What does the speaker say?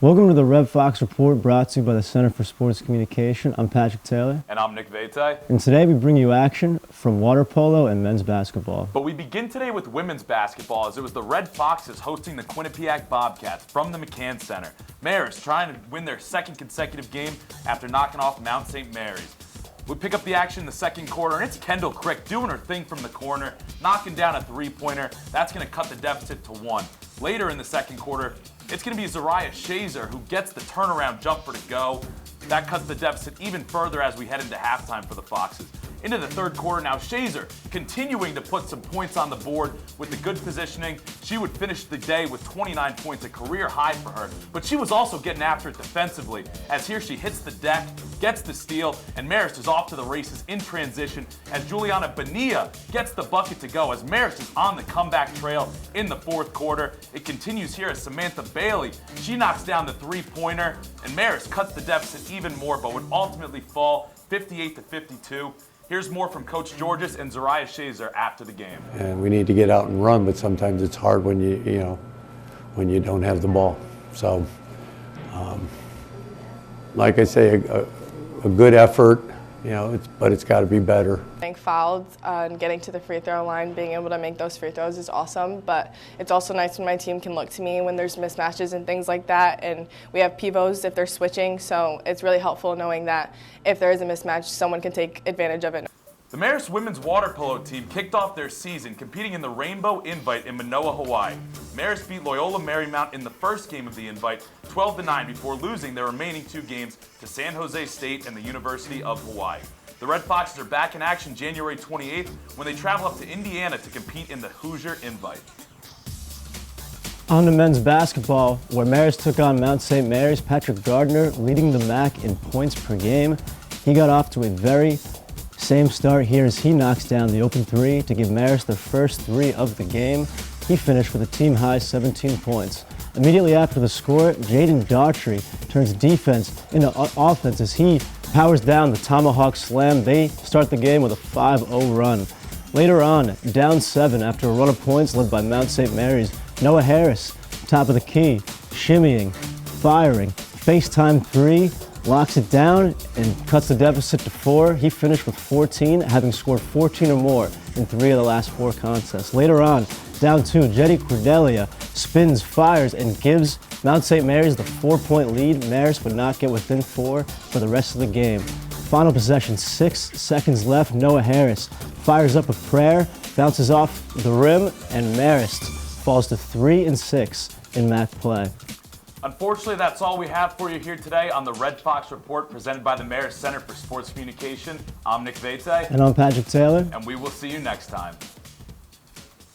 Welcome to the Red Fox Report, brought to you by the Center for Sports Communication. I'm Patrick Taylor. And I'm Nick Vete. And today we bring you action from water polo and men's basketball. But we begin today with women's basketball, as it was the Red Foxes hosting the Quinnipiac Bobcats from the Marist Center. Marist trying to win their second consecutive game after knocking off Mount St. Mary's. We pick up the action in the second quarter, and it's Kendall Crick doing her thing from the corner, knocking down a three-pointer. That's going to cut the deficit to 1. Later in the second quarter, it's going to be Zariah Shazer who gets the turnaround jumper to go. That cuts the deficit even further as we head into halftime for the Foxes. Into the third quarter now, Shazer continuing to put some points on the board with the good positioning. She would finish the day with 29 points, a career high for her. But she was also getting after it defensively, as here she hits the deck, gets the steal, and Marist is off to the races in transition as Juliana Bonilla gets the bucket to go, as Marist is on the comeback trail in the fourth quarter. It continues here as Samantha Bailey, she knocks down the three-pointer, and Marist cuts the deficit even more, but would ultimately fall 58-52. Here's more from Coach Georges and Zariah Shazer after the game. And we need to get out and run, but sometimes it's hard when when you don't have the ball. So, like I say, a good effort, but it's got to be better. Getting fouled and getting to the free throw line, being able to make those free throws is awesome, but it's also nice when my team can look to me when there's mismatches and things like that, and we have pivots if they're switching, so it's really helpful knowing that if there is a mismatch, someone can take advantage of it. The Marist women's water polo team kicked off their season competing in the Rainbow Invite in Manoa, Hawaii. Marist beat Loyola Marymount in the first game of the Invite 12-9 before losing their remaining 2 games to San Jose State and the University of Hawaii. The Red Foxes are back in action January 28th when they travel up to Indiana to compete in the Hoosier Invite. On to men's basketball, where Marist took on Mount St. Mary's. Patrick Gardner leading the MAC in points per game. He got off to a very same start here as he knocks down the open three to give Marist their first 3 of the game. He finished with a team-high 17 points. Immediately after the score, Jaden Daughtry turns defense into offense as he powers down the Tomahawk Slam. They start the game with a 5-0 run. Later on, down 7 after a run of points led by Mount St. Mary's, Noah Harris, top of the key, shimmying, firing, FaceTime 3, locks it down and cuts the deficit to 4. He finished with 14, having scored 14 or more in 3 of the last 4 contests. Later on, down 2, Jetty Cordelia spins, fires, and gives Mount St. Mary's the 4-point lead. Marist would not get within 4 for the rest of the game. Final possession, 6 seconds left. Noah Harris fires up a prayer, bounces off the rim, and Marist falls to 3-6 in MAC play. Unfortunately, that's all we have for you here today on the Red Fox Report presented by the Marist Center for Sports Communication. I'm Nick Vete. And I'm Patrick Taylor. And we will see you next time.